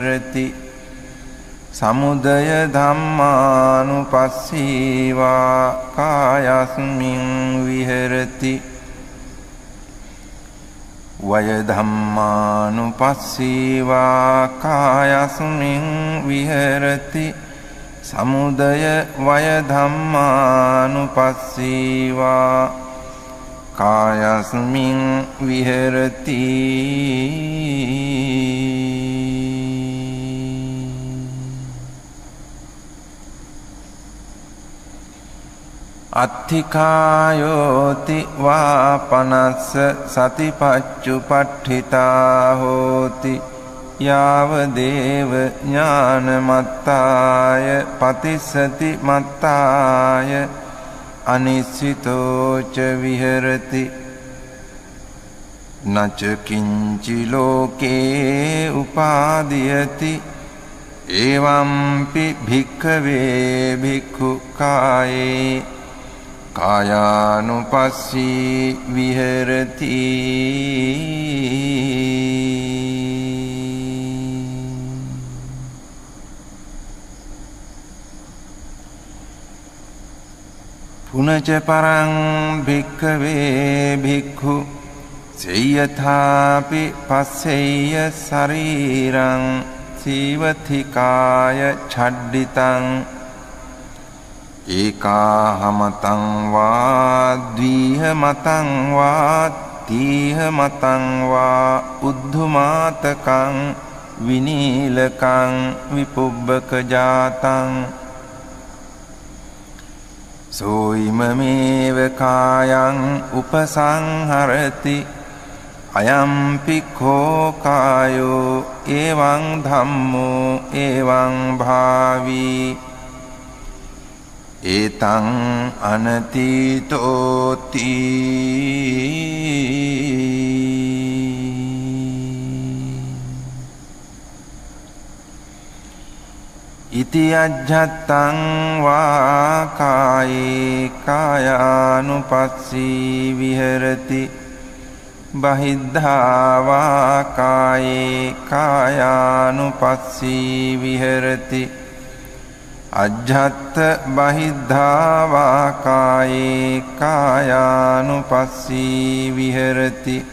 රති සමුදය ධම්මානුපස්සීවා කායස්මින් විහෙරති වය ධම්මානුපස්සීවා කායස්මින් විහෙරති සමුදය වය ධම්මානුපස්සීවා කායස්මින් විහෙරති අත්ථිකායෝති වාපනස්ස සතිපච්චුපට්ඨිතා හෝති යාව දේව ඥානමත්තාය පතිස්සති මත්තාය අනිස්සිතෝ ච විහෙරති නච කිංචි ලෝකේ උපාදීයති එවම්පි භික්ඛවේ භික්ඛු කායේ කායානුපස්සී විහෙරති පුනච පරං භික්ඛවේ භික්ඛු සේයථාපි පස්සෙය්‍ය ශරීරං සීවතිකාය ඡඩ්ඩිතං ඒකාහමතං වා ද්විහමතං වා තීහමතං වා උද්ධමාතකං විනීලකං විපුබ්බක ජාතං සෝයිමමේව කායං උපසංහරති අයම්පි කෝ කායෝ එවං ධම්මෝ එවං භාවී ඒතං අනතීතෝති ඉති අජ්ජත්තං වා කායේ කායානුපස්සී විහෙරති බහිද්ධා වා කායේ කායානුපස්සී විහෙරති අජ්ජත් බහිද්ධා වා කායේ කායානුපස්සී විහෙරති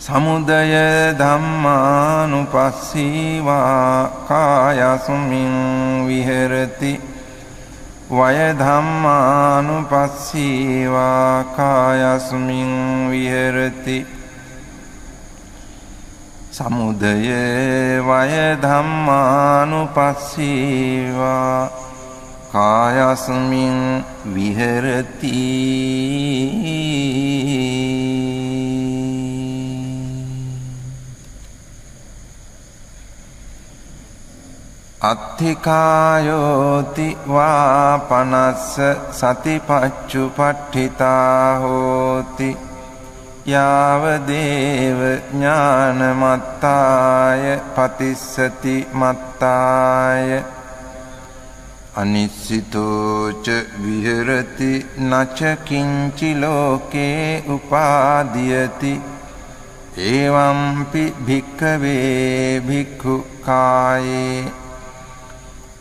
සමුදය ධම්මානුපස්සීවා කායස්මින් විහෙරති වය ධම්මානුපස්සීවා කායස්මින් විහෙරති සමුදය වය ධම්මානුපස්සීවා කායස්මින් විහෙරති අත්ථිකායෝති වාපනස්ස සතිපච්චුපට්ඨිතා හෝති යාව දේව ඥානමත්තාය පතිස්සති මත්තාය අනිස්සිතෝ ච විහෙරති නච කිංචි ලෝකේ උපාදීයති එවම්පි භික්ඛවේ භික්ඛු කායේ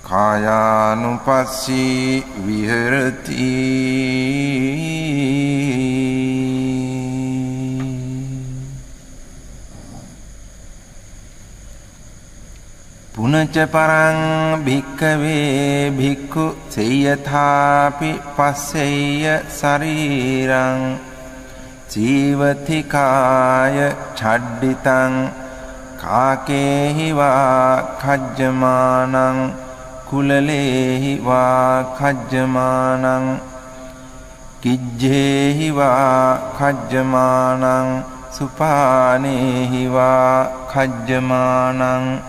කායානුපස්සී විහෙරති පුනච පරං භික්ඛවේ භික්ඛු සේයථාපි පස්සෙය්‍ය ශරීරං ජීවතිකාය ඡඩ්ඩිතං කාකේහි වා khajjamaනං කුලලේහි වා khajjamaනං කිජ්ජේහි වා khajjamaනං සුපානේහි වා khajjamaනං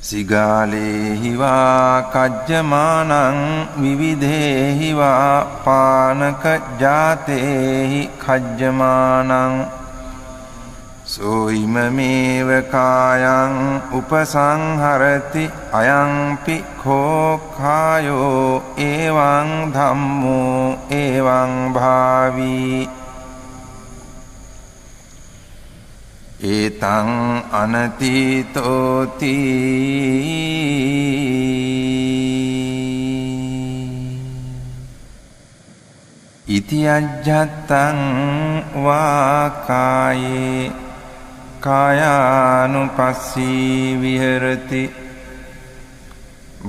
සිගාලේහි වා khajjamaනං විවිධේහි වා පානක ජාතේහි khajjamaනං සෝයිමමේව කායං උපසංහරති අයංපි කෝ කායෝ එවං ධම්මෝ එවං භාවී ඒතං අනතීතෝති ඉති අජ්ජත්තං වාකායේ කායානුපස්සී විහෙරති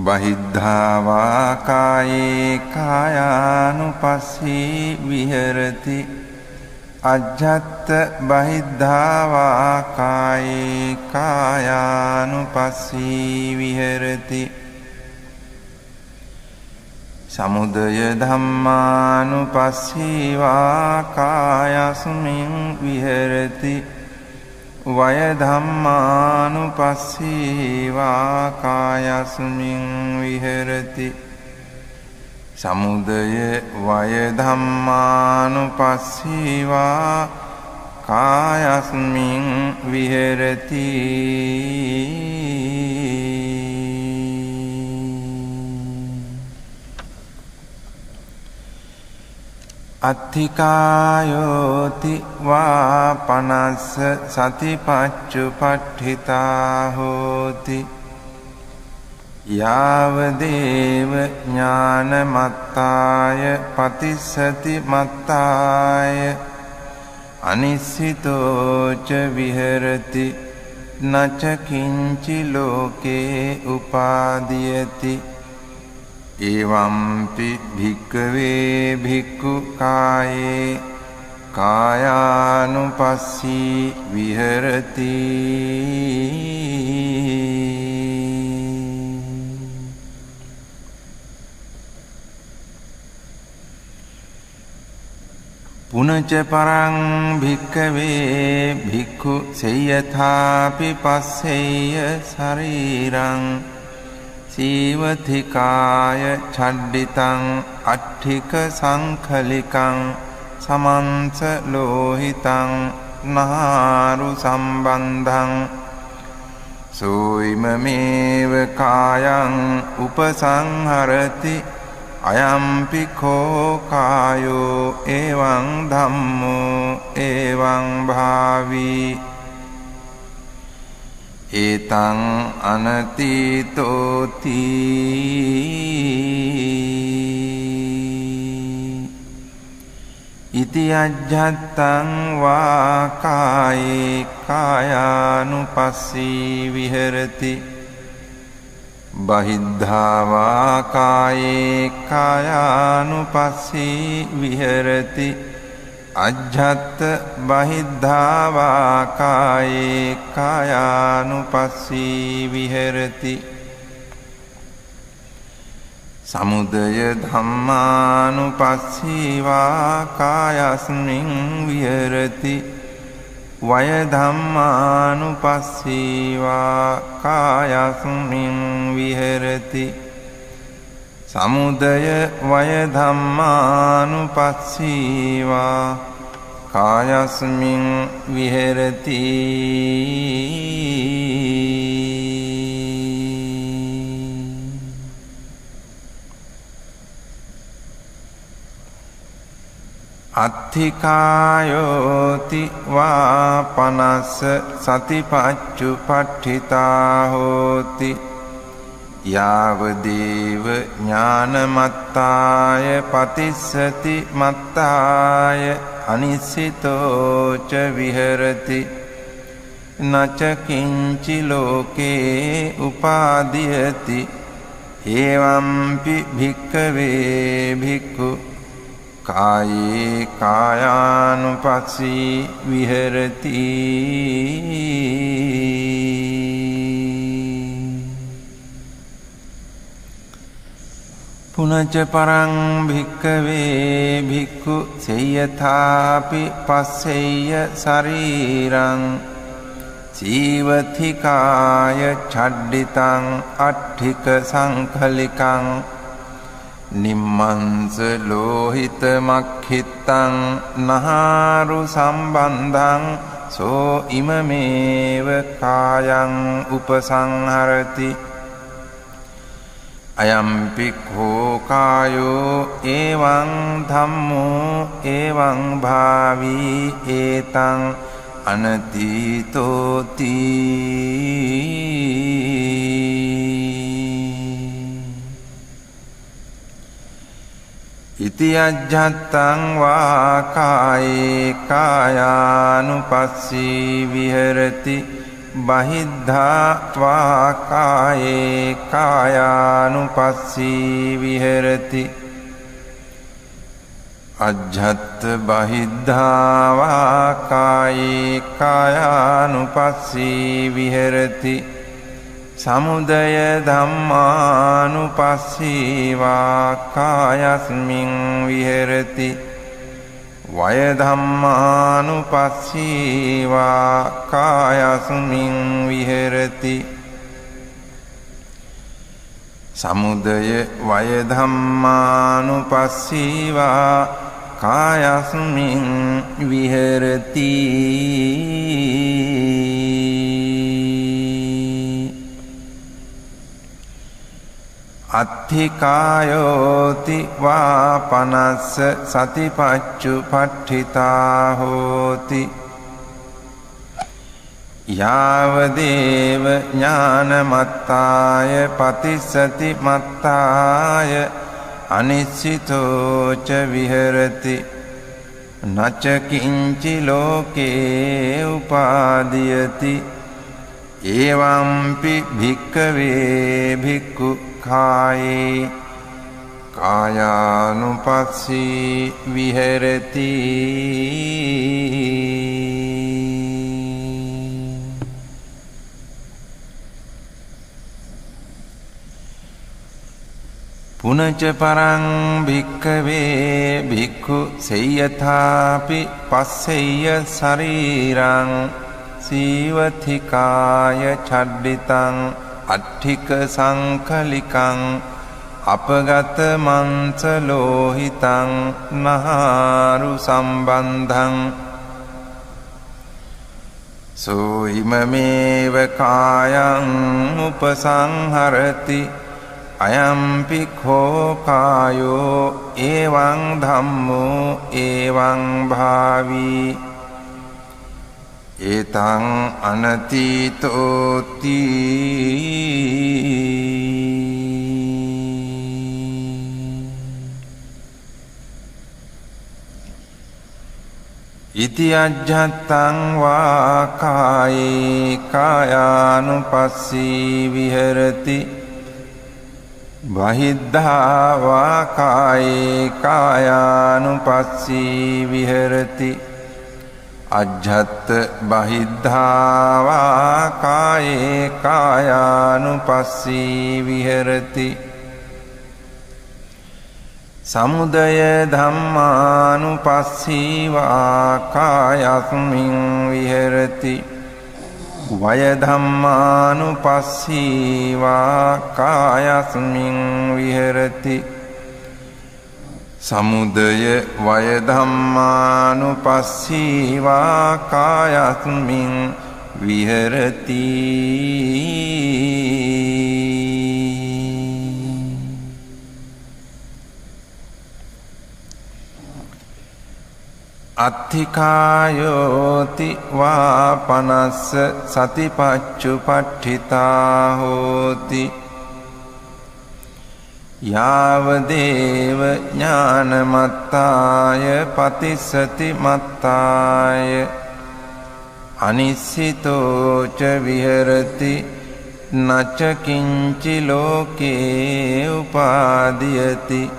බහිද්ධා වාකායේ කායානුපස්සී විහෙරති අජ්ජත්ත බහිද්ධා වාකායේ කායානුපස්සී විහෙරති සමුදය ධම්මානුපස්සී වාකායස්මින් විහෙරති වය ධම්මානුපස්සී වාකායස්මින් විහෙරති සමුදය වය ධම්මානුපස්සී වාකායස්මින් විහෙරති අත්ථිකායෝති වා පනස්ස සතිපච්චුපට්ඨිතා හෝති යාවදේව ඥානමත්තාය පතිස්සති මත්තාය අනිස්සිතෝච විහෙරති නච කිංචි ලෝකේ උපාදීයති එවම්පි භික්ඛවේ භික්ඛු කායේ කායානුපස්සී විහෙරති පුනච පරං භික්ඛවේ භික්ඛු සේයථාපි පස්සෙය්‍ය ශරීරං සීවතිකාය චඩ්ඩිතං අට්ඨික සංඛලිකං සමන්ස ලෝහිතං නහාරු සම්බන්ධං සෝයිමමේව කායං උපසංහරති අයම්පි කෝ කායෝ එවං ධම්මෝ එවං භාවී ඒතං අනතීතෝති ඉති අජ්ජත්තං වාකායේ කායානුපස්සී විහෙරති බහිද්ධා වාකායේ කායානුපස්සී විහෙරති අජ්ජත් බහිද්ධා වාකායේ කායානුපස්සී විහෙරති සමුදය ධම්මානුපස්සී වාකායස්මින් විහෙරති වය ධම්මානුපස්සී වාකායස්මින් විහෙරති සමුදය වය ධම්මානුපස්සී වාකායස්මින් විහෙරති අත්ථිකායෝති වා පනස්ස සතිපච්චුපට්ඨිතා හෝති යාවදේව ඥානමත්තාය පතිස්සති මත්තාය අනිස්සිතෝච විහෙරති නච කිංචි ලෝකේ උපාදීයති එවම්පි භික්ඛවේ භික්ඛු කායේ කායානුපස්සී විහෙරති පුනච පරං භික්ඛවේ භික්ඛු සේයථාපි පස්සෙය්‍ය ශරීරං සීවතිකාය චඩ්ඩිතං අට්ඨික සංඛලිකං නිම්මංස ලෝහිත මක්ඛිත්තං නහාරු සම්බන්ධං සෝ ඉමමේව කායං උපසංහරති අයම්පි කෝ කායෝ එවං ධම්මෝ එවං භාවී ඒතං අනතීතෝති ඉති අජ්ජත්තං වා කායේ කායානුපස්සී විහෙරති බහිද්ධා වා කායේ කායානුපස්සී විහෙරති අජ්ජත් බහිද්ධා වා කායේ කායානුපස්සී විහෙරති සමුදය ධම්මානුපස්සී වා කායස්මින් විහෙරති වය ධම්මානුපස්සී වා කායස්මින් විහෙරති සමුදය වය ධම්මානුපස්සී වා කායස්මින් විහෙරති අත්ථිකායෝති වා පනස්ස සතිපච්චුපට්ඨිතා හෝති යාවදේව ඥානමත්තාය පතිස්සති මත්තාය අනිශ්චිතෝ ච විහෙරති නච කිංචි ලෝකේ උපාදීයති එවම්පි භික්ඛවේ භික්ඛු කායේ කායානුපස්සී විහෙරති පුනච පරං භික්ඛවේ භික්ඛු සේයථාපි පස්සෙය්‍ය ශරීරං සීවතිකාය චඩ්ඩිතං අට්ඨික සංකලිකං අපගත මන්ස ලෝහිතං නහාරු සම්බන්ධං සෝයිමමේව කායං උපසංහරති අයම්පි කෝ කායෝ එවං ධම්මෝ එවං භාවී ඒතං අනතීතෝති ඉති අජ්ජත්තං වා කායේ කායානුපස්සී විහෙරති බහිද්ධා වා කායේ කායානුපස්සී විහෙරති අජ්ජත් බහිද්ධා වා කායේ කායානුපස්සී විහෙරති සමුදය ධම්මානුපස්සී වා කායස්මින් විහෙරති වය ධම්මානුපස්සී වා කායස්මින් විහෙරති සමුදය වය ධම්මානුපස්සී වා කායස්මින් විහෙරති අත්ථිකායෝති වා පනස්ස සතිපච්චුපට්ඨිතා හෝති යාවදේව ඥානමත්තාය පතිස්සති මත්තාය අනිශ්චිතෝ ච විහෙරති නච කිංචි ලෝකේ උපාදීයති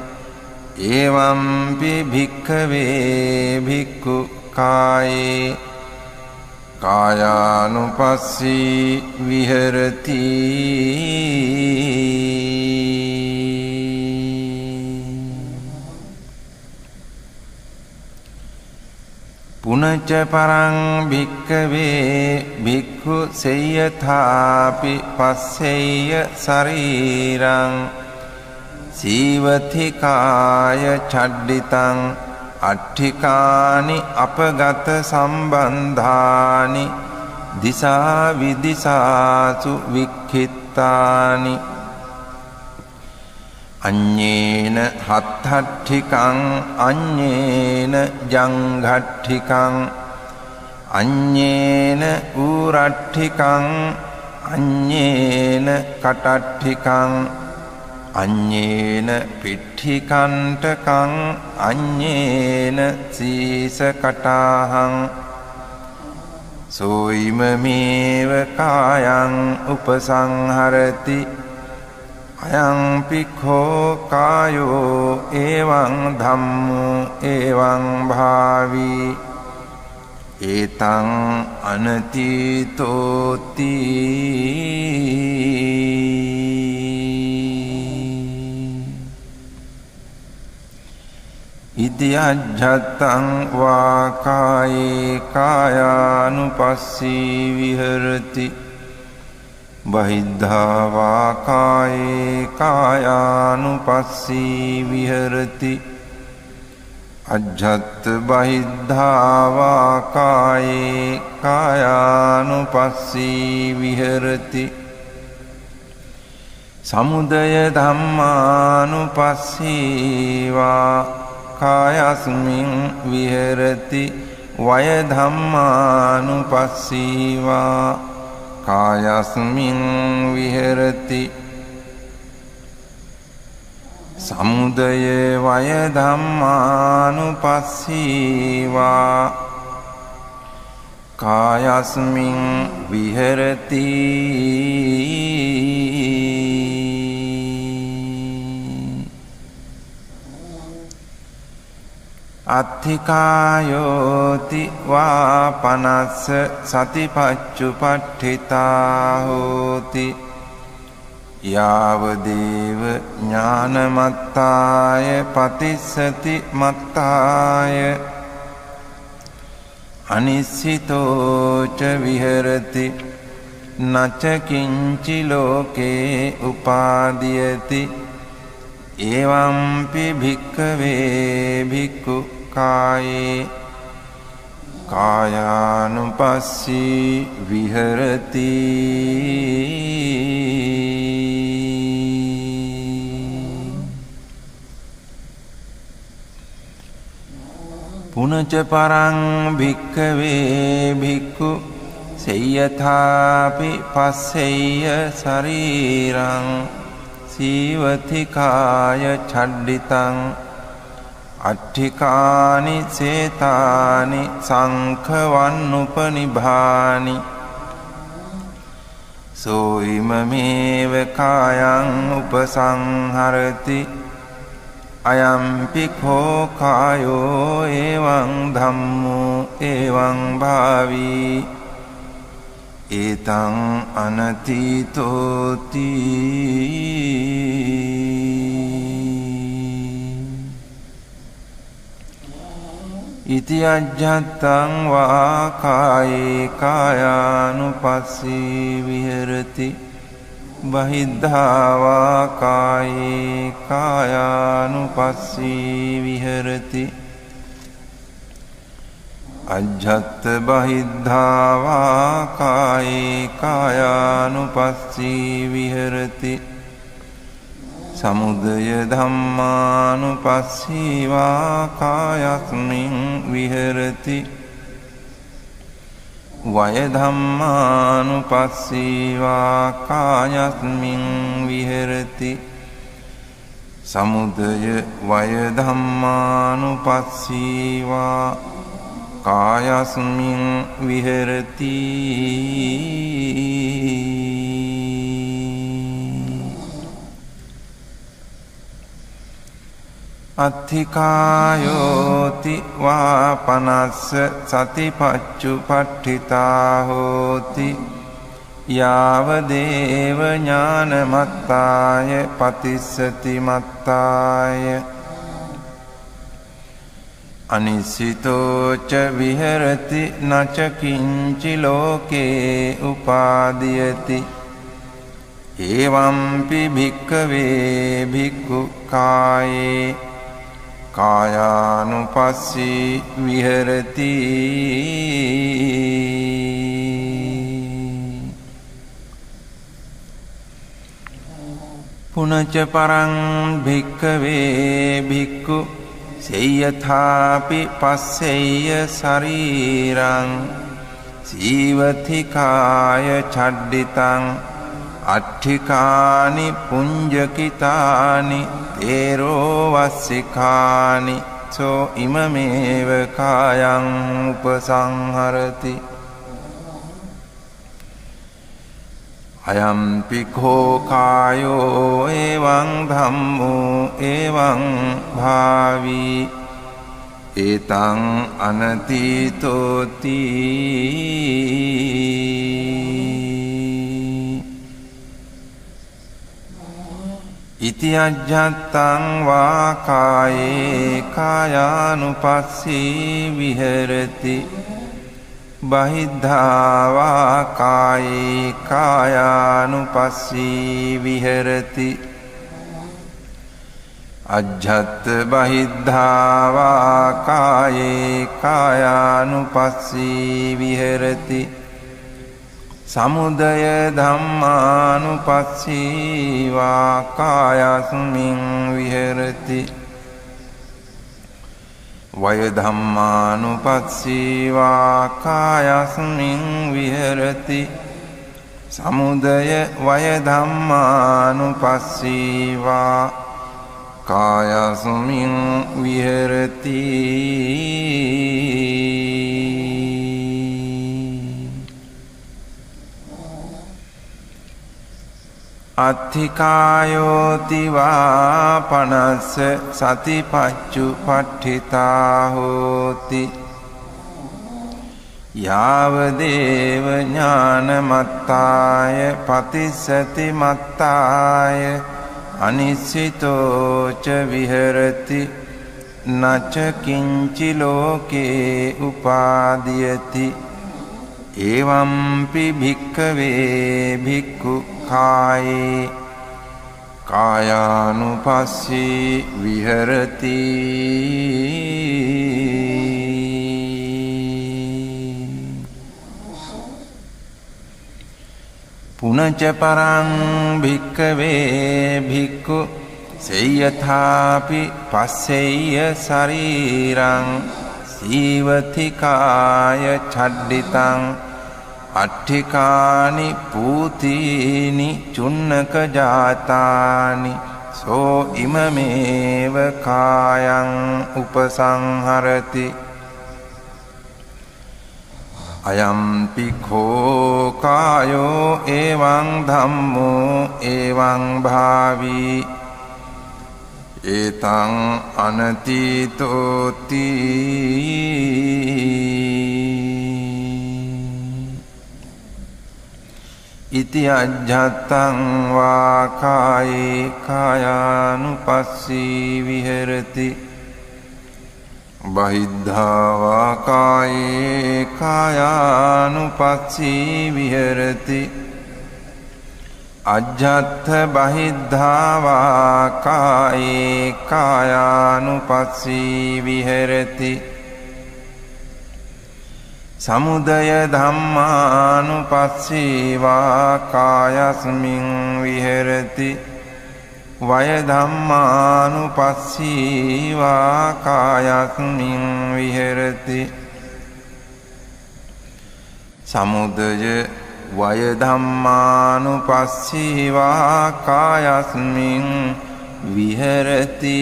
එවම්පි භික්ඛවේ භික්ඛු කායේ කායානුපස්සී විහෙරති පුනච පරං භික්ඛවේ භික්ඛු සේයථාපි පස්සෙය්‍ය ශරීරං සීවතිකාය චඩ්ඩිතං අට්ඨිකානි අපගත සම්බන්ධානි දිසා විදිසාසු වික්ඛිත්තානි අඤ්ඤේන හත්ථට්ඨිකං අඤ්ඤේන ජංඝට්ඨිකං අඤ්ඤේන ඌරට්ඨිකං අඤ්ඤේන කටට්ඨිකං අඤ්ඤේන පිට්ඨිකණ්ඨකං අඤ්ඤේන සීසකටාහං සෝයිමමේව කායං උපසංහරති අයං පික්ඛෝ කායෝ එවං ධම්මෝ එවං භාවි ඒතං අනතීතෝති ඉති අජ්ජත්තං වා කායේ කායානුපස්සී විහෙරති බහිද්ධා වා කායේ කායානුපස්සී විහෙරති අජ්ජත් බහිද්ධා වා කායේ කායානුපස්සී විහෙරති සමුදය ධම්මානුපස්සී වා කායස්මින් විහෙරති වය ධම්මානුපස්සී වා කායස්මින් විහෙරති සමුදය වය ධම්මානුපස්සී වා කායස්මින් විහෙරති අත්ථිකායෝති වා පනස්ස සතිපච්චුපට්ඨිතා හෝති යාවදේව ඥානමත්තාය පතිස්සති මත්තාය අනිස්සිතෝච විහෙරති නච කිංචි ලෝකේ උපාදීයති එවම්පි භික්ඛවේ භික්ඛු කායේ කායානුපස්සී විහෙරති පුනච පරං භික්ඛවේ භික්ඛු සේයථාපි පස්සෙය්‍ය ශරීරං සීවති කාය ඡඩ්ඩිතං අට්ඨිකානි සේතානි සංඛවන්නුපනිභානි සෝයිමමේව කායං උපසංහරති අයම්පි කෝ කායෝ එවං ධම්මෝ එවං භාවි ඒතං අනතීතෝති ඉති අජ්ජත්තං වා කායේ කායානුපස්සී විහෙරති බහිද්ධා වා කායේ කායානුපස්සී විහෙරති අජ්ජත් බහිද්ධා වා කායේ කායානුපස්සී විහෙරති සමුදය ධම්මානුපස්සී වා කායස්මින් විහෙරති වය ධම්මානුපස්සී වා කායස්මින් විහෙරති සමුදය වය ධම්මානුපස්සී වා කායස්මින් විහෙරති අත්ථිකායෝති වා පනස්ස සතිපච්චුපට්ඨිතා හෝති යාවදේව ඥානමත්තාය පතිස්සති මත්තාය අනිසිතෝච විහෙරති නච කිංචි ලෝකේ උපාදීයති එවම්පි භික්ඛවේ භික්ඛු කායේ කායානුපස්සී විහෙරති පුනච පරං භික්ඛවේ භික්ඛු සේයථාපි පස්සෙය්‍ය ශරීරං සීවතිකාය චඩ්ඩිතං අට්ඨිකානි පුඤ්ජකිතානි තේරෝ වස්සිකානි සෝ ඉමමේව කායං උපසංහරති අයම්පි කෝ කායෝ එවං ධම්මෝ එවං භාවි ඒතං අනතීතෝති ඉති අජ්ජත්තං වා කායේ කායානුපස්සී විහෙරති බහිද්ධා වා කායේ කායානුපස්සී විහෙරති අජ්ජත් බහිද්ධා වා කායේ කායානුපස්සී විහෙරති සමුදය ධම්මානුපස්සී වා කායස්මින් විහෙරති වය ධම්මානුපස්සී වා කායස්මින් විහෙරති සමුදය වය ධම්මානුපස්සී වා කායස්මින් විහෙරති අත්ථිකායෝති වා පනස්ස සතිපච්චු පට්ඨිතා හෝති යාවදේව ඥානමත්තාය පතිස්සති මත්තාය අනිස්සිතෝ ච විහෙරති නච කිංචි ලෝකේ උපාදීයති එවම්පි භික්ඛවේ භික්ඛු කායේ කායානුපස්සී විහෙරති පුනච පරං භික්ඛවේ භික්ඛු සේයථාපි පස්සෙය්‍ය ශරීරං සීවතිකාය චඩ්ඩිතං අට්ඨිකානි පූතීනි චුන්නක ජාතානි සෝ ඉමමේව කායං උපසංහරති අයම්පි කෝ කායෝ එවං ධම්මෝ එවං භාවි ඒතං අනතීතෝති ඉති අජ්ජත්තං වා කායේ කායානුපස්සී විහෙරති බහිද්ධා වා කායේ කායානුපස්සී විහෙරති අජ්ජත්ථ බහිද්ධා වා කායේ කායානුපස්සී විහෙරති සමුදය ධම්මානුපස්සී වා කායස්මින් විහෙරති වය ධම්මානුපස්සී වා කායස්මින් විහෙරති සමුදය වය ධම්මානුපස්සී වා කායස්මින් විහෙරති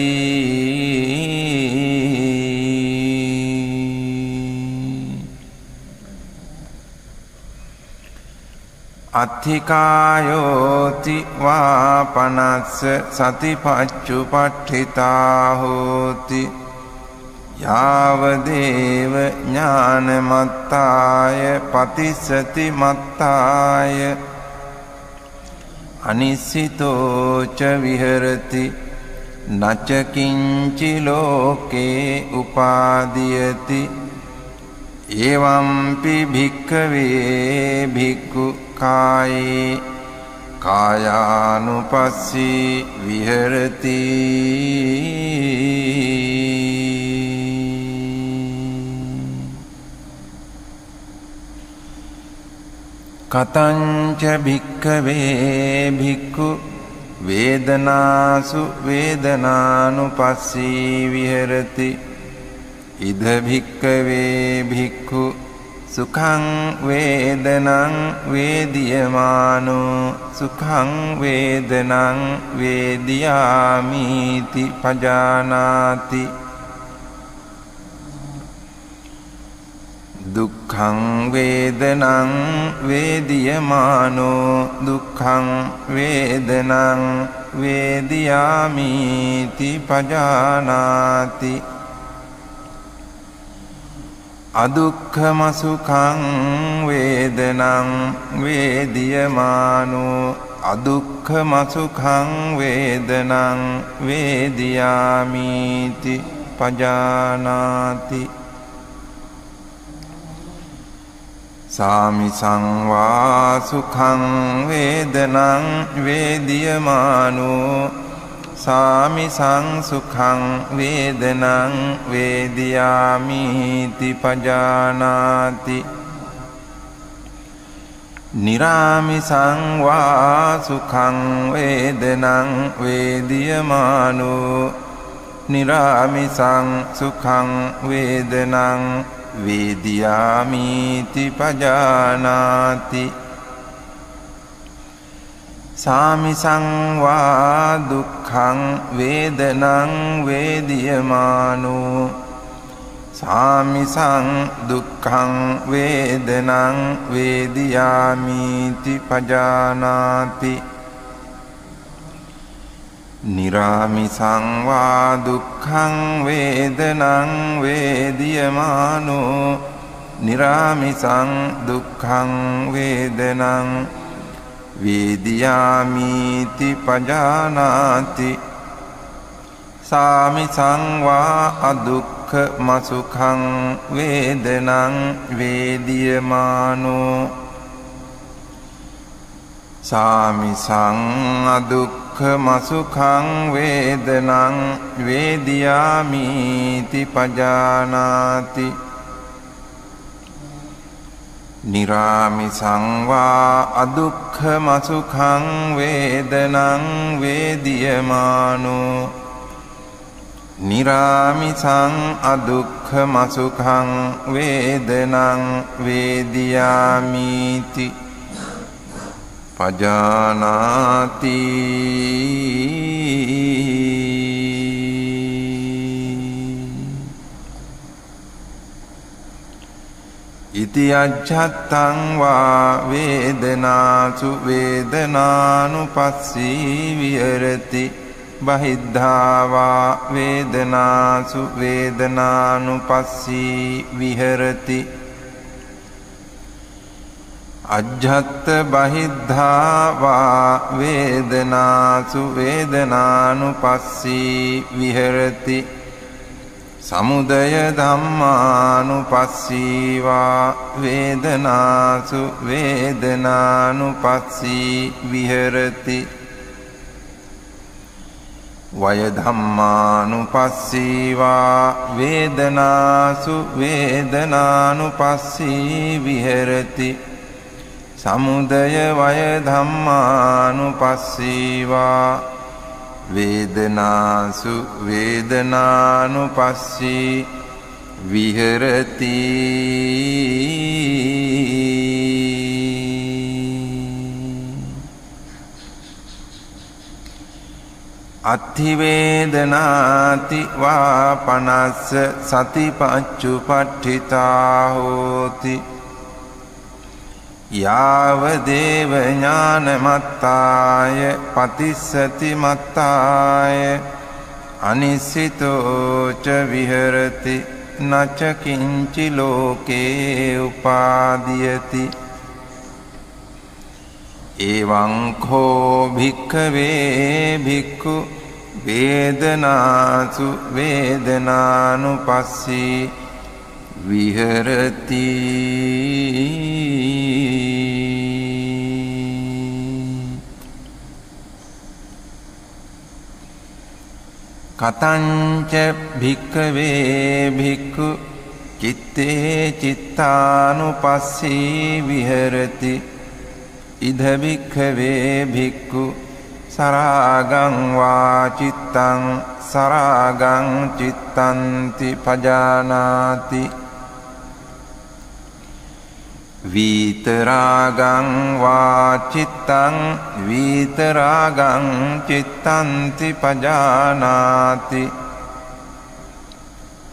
අත්ථිකායෝති වා පනස්ස සතිපච්චු පට්ඨිතා හෝති යාවදේව ඥානමත්තාය පතිස්සති මත්තාය අනිස්සිතෝ ච විහෙරති නච කිංචි ලෝකේ උපාදීයති එවම්පි භික්ඛවේ භික්ඛු කායේ කායානුපස්සී විහෙරති කතංච භික්ඛවේ භික්ඛු වේදනාසු වේදනානුපස්සී විහෙරති ඉද භික්ඛවේ භික්ඛු සුඛං වේදනං වේදියමානෝ සුඛං වේදනං වේදියාමිති පජානාති දුක්ඛං වේදනං වේදියමානෝ දුක්ඛං වේදනං වේදියාමිති පජානාති අදුක්ඛම සුඛං වේදනං වේදියමානෝ අදුක්ඛම සුඛං වේදනං වේදියාමිති පජානාති සාමිසං වා සුඛං වේදනං වේදියමානෝ සාමිසං සුඛං වේදනං වේදියාමිති පජානාති නිරාමිසං වා සුඛං වේදනං වේදියමානෝ නිරාමිසං සුඛං වේදනං වේදියාමිති පජානාති සාමිසං වා දුක්ඛං වේදනං වේදියමානෝ සාමිසං දුක්ඛං වේදනං වේදියාමිති පජානාති නිරාමිසං වා දුක්ඛං වේදනං වේදියමානෝ නිරාමිසං දුක්ඛං වේදනං වේදියාමිති පජානාති සාමිසං වා අදුක්ඛම සුඛං වේදනං වේදියමානෝ සාමිසං අදුක්ඛම සුඛං වේදනං වේදියාමිති පජානාති නිරාමිසං වා අදුක්ඛම සුඛං වේදනං වේදියමානෝ නිරාමිසං අදුක්ඛම සුඛං වේදනං වේදියාමිති පජානාති ඉති අජ්ජත්තං වා වේදනාසු වේදනානුපස්සී විහෙරති බහිද්ධා වා වේදනාසු වේදනානුපස්සී විහෙරති අජ්ජත්ත බහිද්ධා වා වේදනාසු වේදනානුපස්සී විහෙරති සමුදය ධම්මානුපස්සී වා වේදනාසු වේදනානුපස්සී විහෙරති වය ධම්මානුපස්සී වා වේදනාසු වේදනානුපස්සී විහෙරති සමුදය වය ධම්මානුපස්සී වා වේදනාසු වේදනානුපස්සී විහෙරති අත්ථිවේදනාති වා පනස්ස සතිපච්චුපට්ඨිතා හෝති යාව දේව ඥානමත්තාය පතිස්සති මත්තාය අනිසිතෝ ච විහෙරති නච කිංචි ලෝකේ උපාදීයති එවං කෝ භික්ඛවේ භික්ඛු වේදනාසු වේදනානුපස්සී විහෙරති කතංච භික්ඛවේ භික්ඛු චිත්තේ චිත්තානුපස්සී විහෙරති ඉද භික්ඛවේ භික්ඛු සරාගං වා චිත්තං සරාගං චිත්තන්ති පජානාති විතරාගං වාචිත්තං විතරාගං චිත්තන්ති පජානාති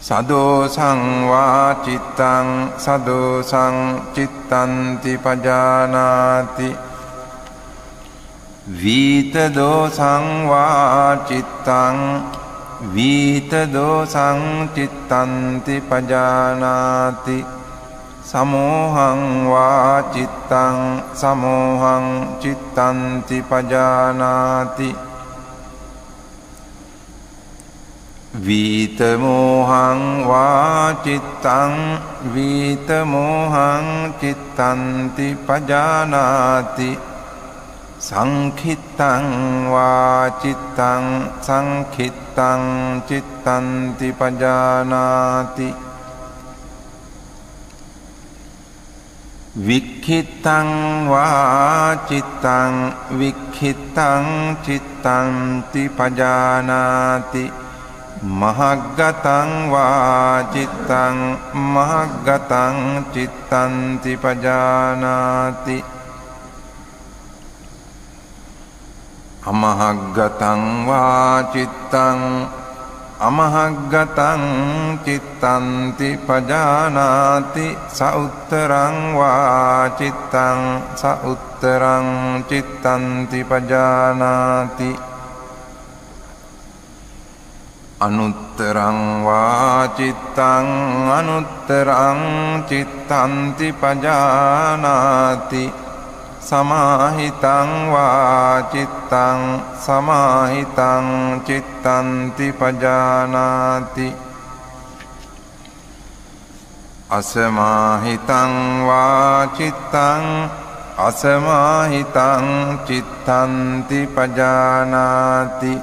සදෝසං වාචිත්තං සදෝසං චිත්තන්ති පජානාති විතදෝසං වාචිත්තං විතදෝසං චිත්තන්ති පජානාති සමෝහං වාචිත්තං සමෝහං චිත්තන්ති පජානාති විතමෝහං වාචිත්තං විතමෝහං චිත්තන්ති පජානාති සංඛිත්තං වාචිත්තං සංඛිත්තං චිත්තන්ති පජානාති වික්ඛිත්තං වාචිත්තං වික්ඛිත්තං චිත්තන්ති පජානාති මහග්ගතං වාචිත්තං මහග්ගතං චිත්තන්ති පජානාති අමහග්ගතං වාචිත්තං අමහග්ගතං චිත්තන්ති පජානාති සඋත්තරං වාචිත්තං සඋත්තරං චිත්තන්ති පජානාති අනුත්තරං වාචිත්තං අනුත්තරං චිත්තන්ති පජානාති සමාහිතං වාචිත්තං සමාහිතං චිත්තන්ති පජානාති අසමාහිතං වාචිත්තං අසමාහිතං චිත්තන්ති පජානාති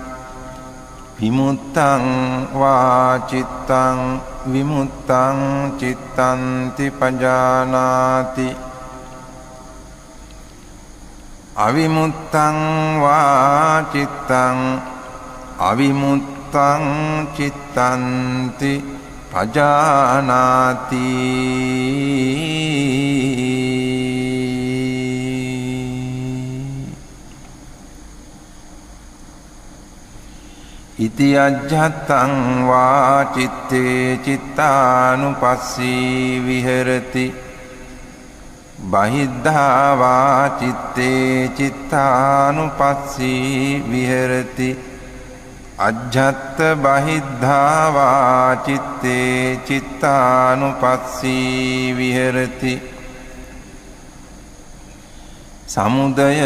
විමුත්තං වාචිත්තං විමුත්තං චිත්තන්ති පජානාති අවිමුත්තං වාචිත්තං අවිමුත්තං චිත්තන්ති පජානාති ඉති අජ්ජත්තං වාචිත්තේ චිත්තානුපස්සී විහෙරති බහිද්ධා වාචිත්තේ චිත්තානුපස්සී විහෙරති අජ්ජත්ත බහිද්ධා වාචිත්තේ චිත්තානුපස්සී විහෙරති සමුදය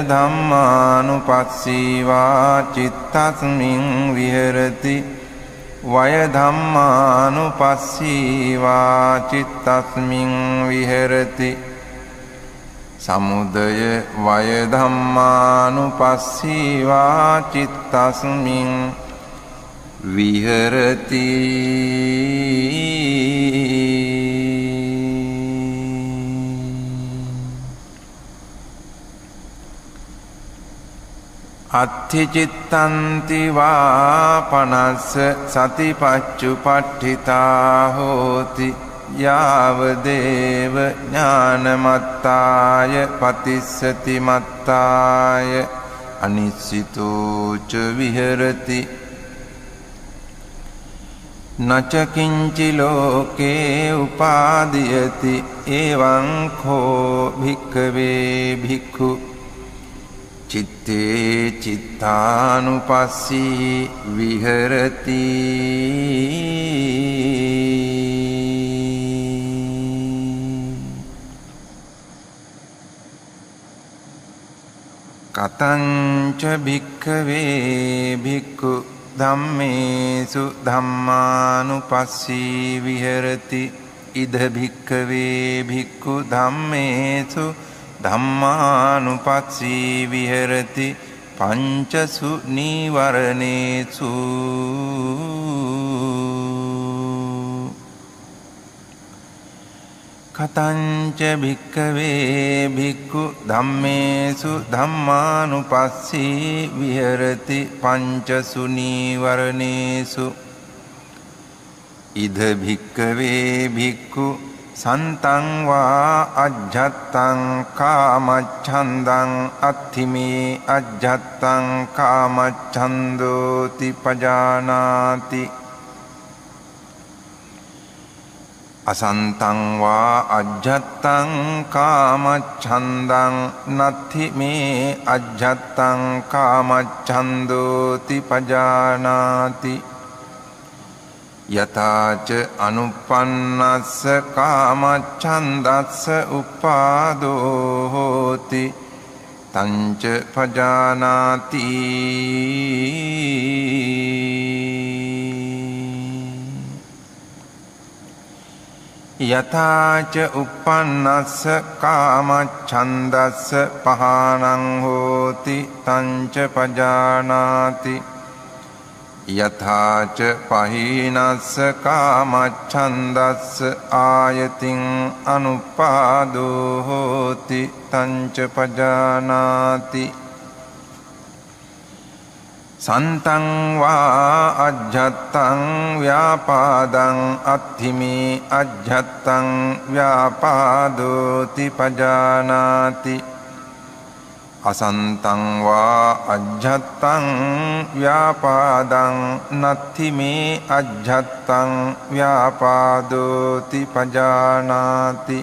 ධම්මානුපස්සී වාචිත්තස්මින් විහෙරති වය ධම්මානුපස්සී වාචිත්තස්මින් විහෙරති සමුදය වය ධම්මානුපස්සී වාචිත්තස්මින් විහෙරති අත්ථිචිත්තන්ති වාපනස්ස සතිපච්චුපට්ඨිතා හෝති යාවදේව ඥානමත්තාය පතිස්සති මත්තාය අනිස්සිතෝ ච විහෙරති නච කිංචි ලෝකේ උපාදීයති එවං කෝ භික්ඛවේ භික්ඛු චිත්තේ චිත්තානුපස්සී විහෙරති කතංච භික්ඛවේ භික්ඛු ධම්මේසු ධම්මානුපස්සී විහෙරති ඉද භික්ඛවේ භික්ඛු ධම්මේසු ධම්මානුපස්සී විහෙරති පංචසු නීවරණේසු කතංච භික්ඛවේ භික්ඛු ධම්මේසු ධම්මානුපස්සී විහෙරති පංචසු නීවරණේසු ඉද භික්ඛවේ භික්ඛු සන්තං වා අජ්ජත්තං කාමච්ඡන්දං අත්ථිමේ අජ්ජත්තං කාමච්ඡන්දෝති පජානාති අසන්තං වා අජ්ජත්තං කාමච්ඡන්දං නත්ථිමේ අජ්ජත්තං කාමච්ඡන්දෝති පජානාති යතාච අනුප්පන්නස්ස කාමච්ඡන්දස්ස උපාදෝ හෝති තංච පජානාති යතාච උප්පන්නස්ස කාමච්ඡන්දස්ස පහානං හෝති තංච පජානාති යථාච පහීනස්ස කාමච්ඡන්දස්ස ආයතින් අනුපාදෝ හෝති තංච පජානාති සන්තං වා අජ්ජත්තං ව්‍යාපාදං අත්ථිමේ අජ්ජත්තං ව්‍යාපාදෝති පජානාති අසන්තං වා අජ්ජත්තං ව්‍යාපාදං නත්ථිමේ අජ්ජත්තං ව්‍යාපාදෝති පජානාති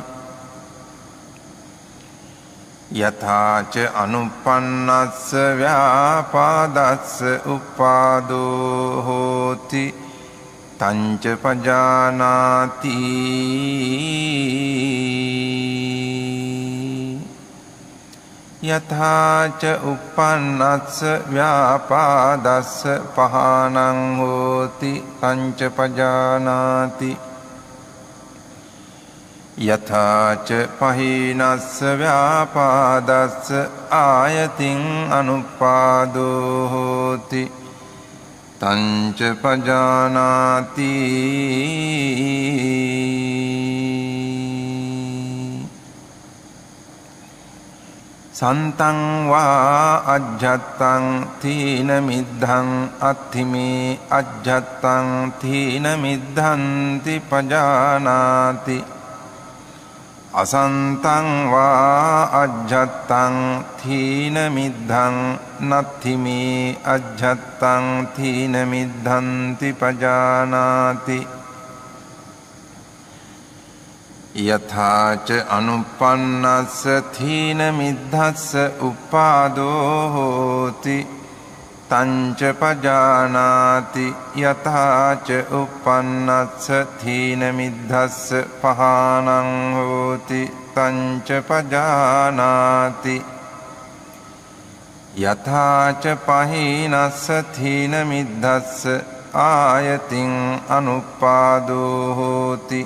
යථාච අනුප්පන්නස්ස ව්‍යාපාදස්ස උපාදෝ හෝති තංච පජානාති යථාච උප්පන්නස්ස ව්‍යාපාදස්ස පහානං හෝති තංච පජානාති යථාච පහීනස්ස ව්‍යාපාදස්ස ආයතින් අනුපාදෝ හෝති තංච පජානාති සන්තං වා අජ්ජත්තං තීන මිද්ධං අත්ථිමේ අජ්ජත්තං තීන මිද්ධන්ති පජානාති අසන්තං වා අජ්ජත්තං තීන මිද්ධං නත්ථිමේ අජ්ජත්තං තීන මිද්ධන්ති පජානාති යථාච අනුප්පන්නස්ස තීන මිද්ධස්ස උපාදෝ හෝති තංච පජානාති යථාච උප්පන්නස්ස තීන මිද්ධස්ස පහානං හෝති තංච පජානාති යථාච පහීනස්ස තීන මිද්ධස්ස ආයතින් අනුපාදෝ හෝති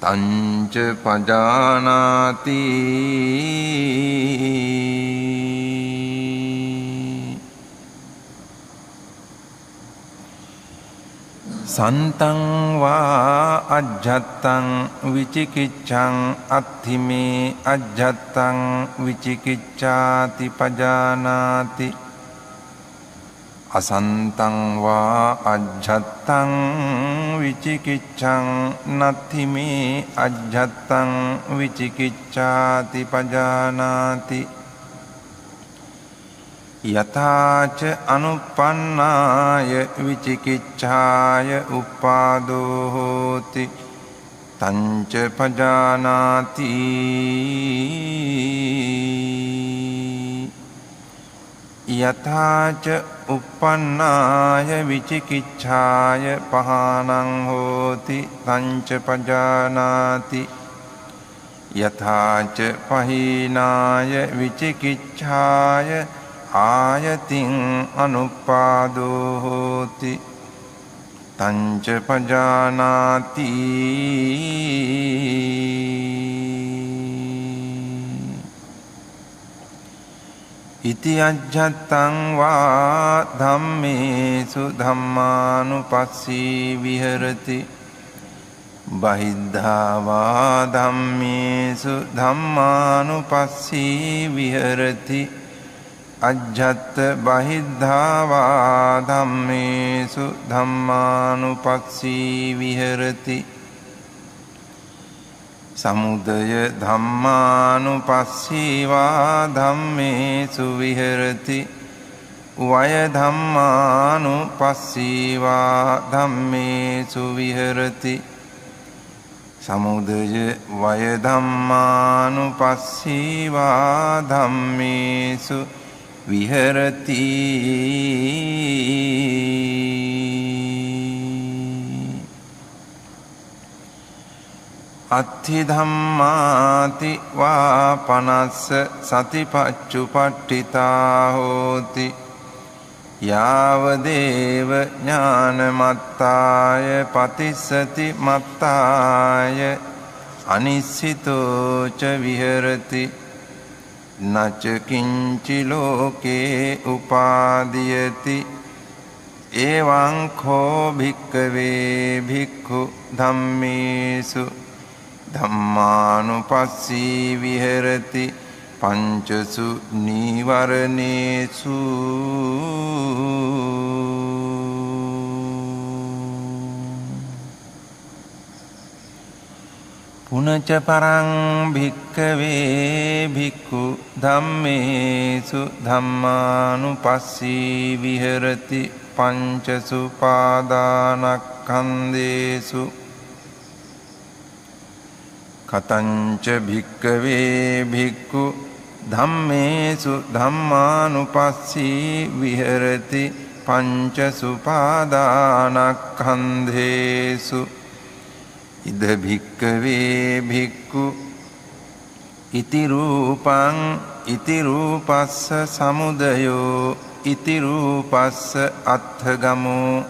තංච පජානාති සන්තං වා අජ්ජත්තං විචිකිච්ඡං අත්ථිමේ අජ්ජත්තං විචිකිච්ඡාති පජානාති අසන්තං වා අජ්ජත්තං විචිකිච්ඡං නත්ථිමේ අජ්ජත්තං විචිකිච්ඡාති පජානාති යථාච අනුප්පන්නාය විචිකිච්ඡාය උපාදෝ හෝති තංච පජානාති යථාච උප්පන්නාය විචිකිච්ඡාය පහානං හෝති තංච පජානාති යථාච පහීනාය විචිකිච්ඡාය ආයතින් අනුපාදෝ හෝති තංච පජානාති ඉති අජ්ජත්තං වා ධම්මේසු ධම්මානුපස්සී විහෙරති බහිද්ධා වා ධම්මේසු ධම්මානුපස්සී විහෙරති අජ්ජත් බහිද්ධා වා ධම්මේසු ධම්මානුපස්සී විහෙරති සමුදය ධම්මානුපස්සීවා ධම්මේසු විහෙරති වය ධම්මානුපස්සීවා ධම්මේසු විහෙරති සමුදය වය ධම්මානුපස්සීවා ධම්මේසු විහෙරති අත්ථි ධම්මාති වා පනස්ස සතිපච්චුපට්ඨිතා හෝති යාව දේව ඥානමත්තාය පතිස්සති මත්තාය අනිස්සිතෝ ච විහෙරති නච කිංචි ලෝකේ උපාදීයති එවං කෝ භික්ඛවේ භික්ඛු ධම්මේසු ධම්මානුපස්සී විහෙරති පංචසු නීවරණේසු පුනච පරං භික්ඛවේ භික්ඛු ධම්මේසු ධම්මානුපස්සී විහෙරති පංචසු පාදානස්කන්ධේසු කතංච භික්ඛවේ භික්ඛු ධම්මේසු ධම්මානුපස්සී විහෙරති පංචසු පාදානස්කන්ධේසු ඉද භික්ඛවේ භික්ඛු ඉති රූපං ඉති රූපස්ස සමුදයෝ ඉති රූපස්ස අත්ථගමෝ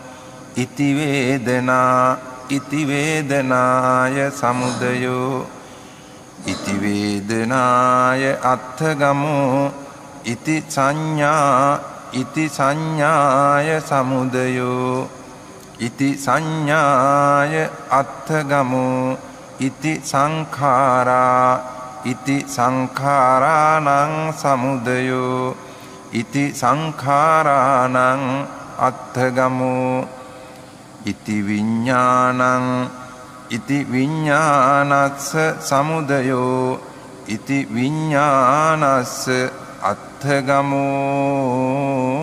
ඉති වේදනා ඉති වේදනාය සමුදයෝ ඉති වේදනාය අත්ථගමෝ ඉති සංඥාය සමුදයෝ ඉති සංඥාය අත්ථගමෝ ඉති සංඛාරා ඉති සංඛාරාණං සමුදයෝ ඉති සංඛාරාණං අත්ථගමෝ ඉති විඤ්ඤාණං ඉති විඤ්ඤාණස්ස සමුදයෝ ඉති විඤ්ඤාණස්ස අත්ථගමෝ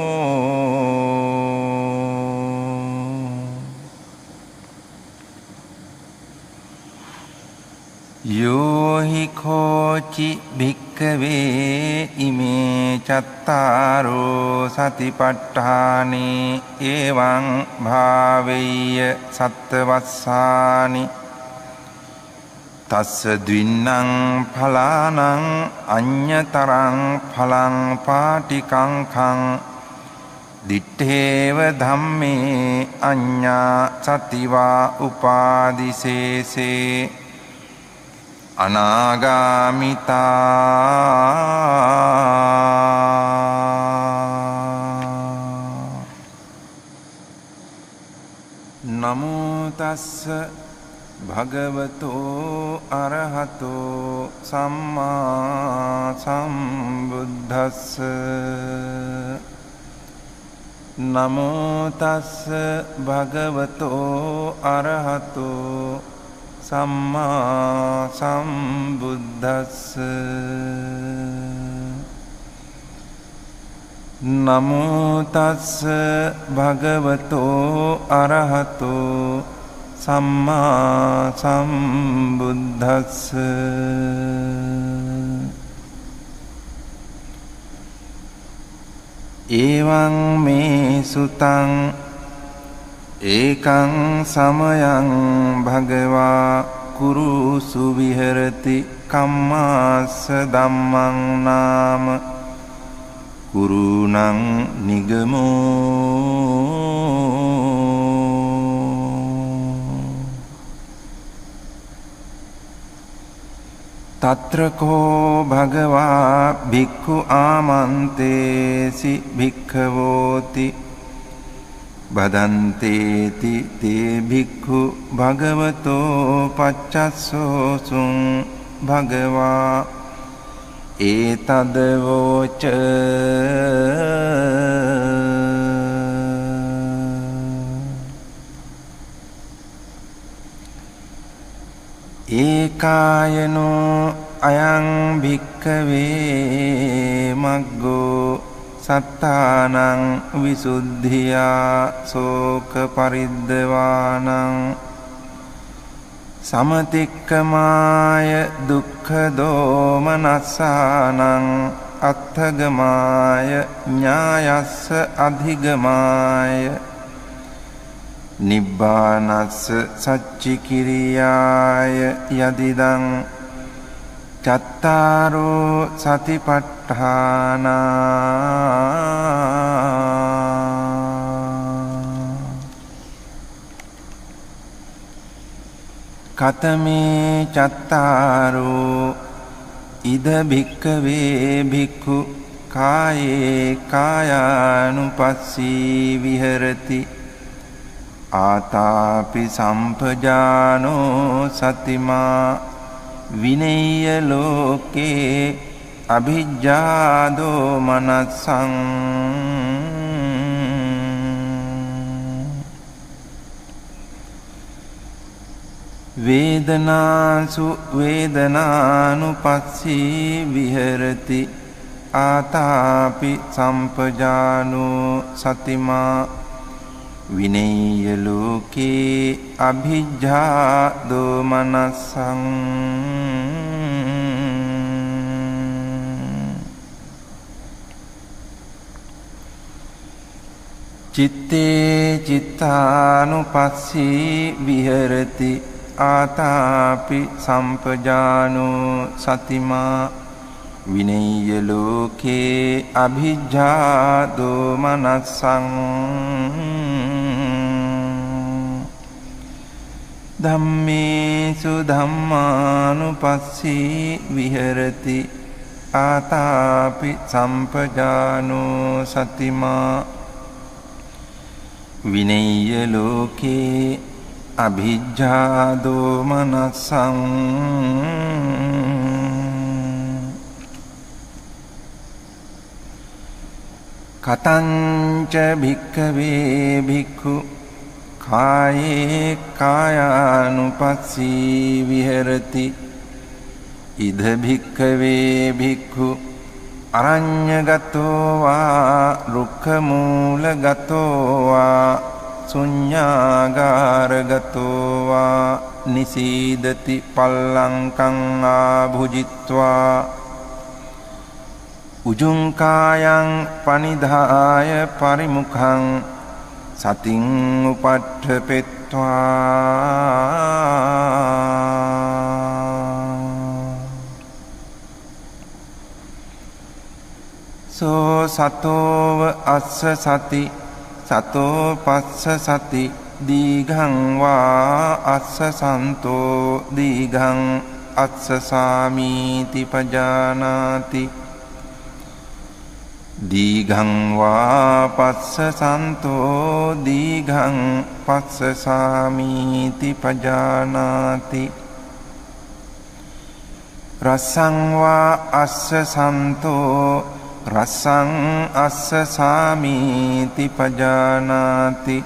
යෝහි කෝචි භික්ඛවේ ඉමේ චත්තාරෝ සතිපට්ඨානේ එවං භාවෙය්‍ය සත්තවස්සානි තස්ස ද්වින්නං ඵලානං අඤ්ඤතරං ඵලං පාටිකංඛං දිත්තේව ධම්මේ අඤ්ඤා සතිවා උපාදිසේසේ අනාගාමිතා නමෝ තස්ස භගවතෝ අරහතෝ සම්මා සම්බුද්දස්ස නමෝ තස්ස භගවතෝ අරහතෝ සම්මා සම්බුද්දස්ස නමෝ තස්ස භගවතෝ අරහතෝ සම්මා සම්බුද්දස්ස එවං මේ සුතං ඒකං සමයං භගවා කුරුසු විහෙරති කම්මාස්ස ධම්මං නාම කුරුණං නිගමෝ තත්‍රකෝ භගවා භික්ඛු ආමන්තේසි භික්ඛවෝති බදන්තේති තේ භික්ඛු භගවතෝ පච්චස්සෝසුං භගවා ඒතදවෝච ඒකායනෝ අයං භික්ඛවේ මග්ගෝ සත්තානං විසුද්ධියා සෝක පරිද්දවානං සමතික්කමාය දුක්ඛ දෝමනස්සානං අත්ථගමාය ඥායස්ස අධිගමාය නිබ්බානස්ස සච්චිකිරියාය යදිදං චත්තාරෝ සතිපට්ඨානා කතමේ චත්තාරෝ ඉද භික්ඛවේ භික්ඛු කායේ කායානුපස්සී විහෙරති ආතාපි සම්පජානෝ සතිමා විනේය ලෝකේ අභිජ්ජාදෝ මනස්සං වේදනාසු වේදනානුපස්සී විහෙරති ආතාපි සම්පජානෝ සතිමා විනේය ලෝකේ අභිජ්ජා දෝමනස්සං චිත්තේ චිත්තානුපස්සී විහෙරති ආතාපි සම්පජානෝ සතිමා විනේය ලෝකේ අභිජ්ජා දෝමනස්සං ධම්මේසු ධම්මානුපස්සී විහෙරති ආතාපි සම්පජානෝ සතිමා විනේය ලෝකේ අභිජ්ජා දෝමනස්සං කතංච භික්ඛවේ භික්ඛු කායේ කායානුපස්සී විහෙරති ඉද භික්ඛවේ භික්ඛු අරඤ්ඤගතෝ වා රුක්ඛමූලගතෝ වා ශුඤ්ඤාගාරගතෝ වා නිසීදති පල්ලංකං ආභුජිත්වා උජුං කායං පනිදාය පරිමුඛං සතින් උපට්ඨපෙත්වා සෝ සතෝව අස්ස සති සතෝ පස්ස සති දීඝං වා අස්ස සන්තෝ දීඝං අස්ස සාමීති පජානාති දීඝං වා පස්ස සන්තෝ දීඝං පස්ස සාමීති පජානාති රසං වා අස්ස සන්තෝ රසං අස්ස සාමීති පජානාති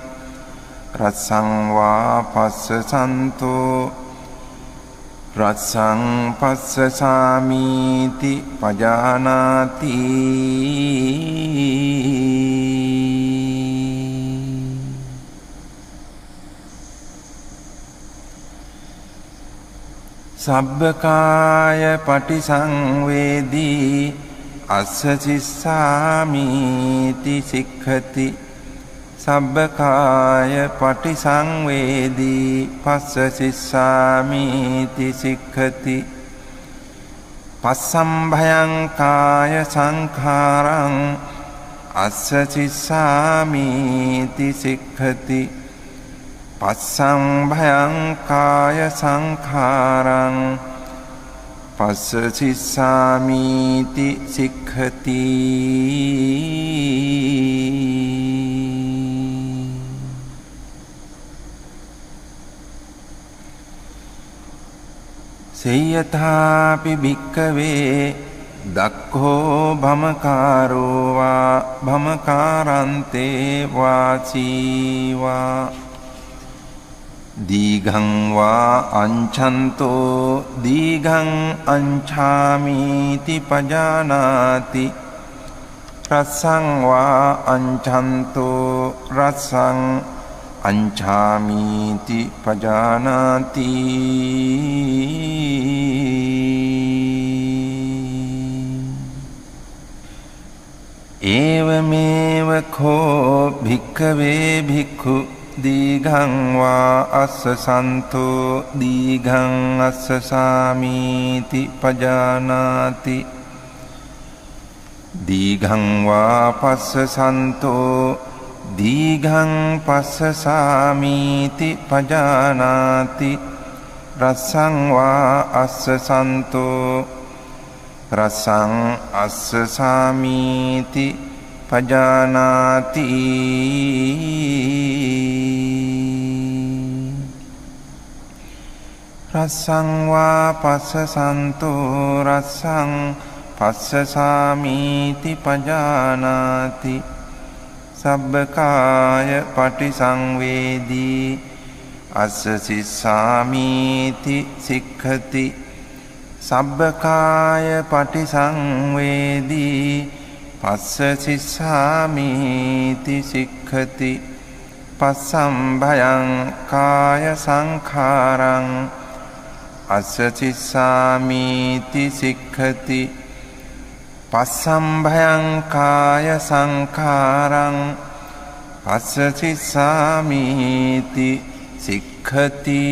රසං වා පස්ස සන්තෝ රසං පස්ස සාමීති පජානාති සබ්බකාය පටිසංවේදී අස්ස සිස්සාමීති සික්ඛති සබ්බකාය පටිසංවේදී පස්ස සිස්සාමීති සික්ඛති පස්සම්භයං කාය සංඛාරං අස්ස සිස්සාමීති සික්ඛති පස්සම්භයං කාය සංඛාරං පස්ස සිස්සාමීති සික්ඛති සේයථාපි භික්ඛවේ දක්ඛෝ භමකාරෝ වා භමකාරන්තේ වාචීවා දීඝං වා අංඡන්තෝ දීඝං අංඡාමිති පජානාති රස්සං වා අංඡන්තෝ රස්සං අංඡාමිති පජානාති ඒවමේව කෝ භික්ඛවේ භික්ඛු දීඝං වා අස්සසන්තෝ දීඝං අස්සසාමිති පජානාති දීඝං වා පස්සසන්තෝ දීඝං පස්සසාමිති පජානාති රස්සං වා අස්සසන්තෝ රසං අස්සසාමිති පජානාති රස්සං වා පස්සසන්තෝ රස්සං පස්සසාමිති පජානාති සබ්බකාය පටිසංවේදී අස්ස සිස්සාමිති සික්ඛති සබ්බකාය පටිසංවේදී පස්ස සිස්සාමිති සික්ඛති පස්සම්භයං කාය සංඛාරං අස්ස සිස්සාමිති සික්ඛති පස්සම්භයං කාය සංඛාරං පස්ස සිස්සාමිති සික්ඛති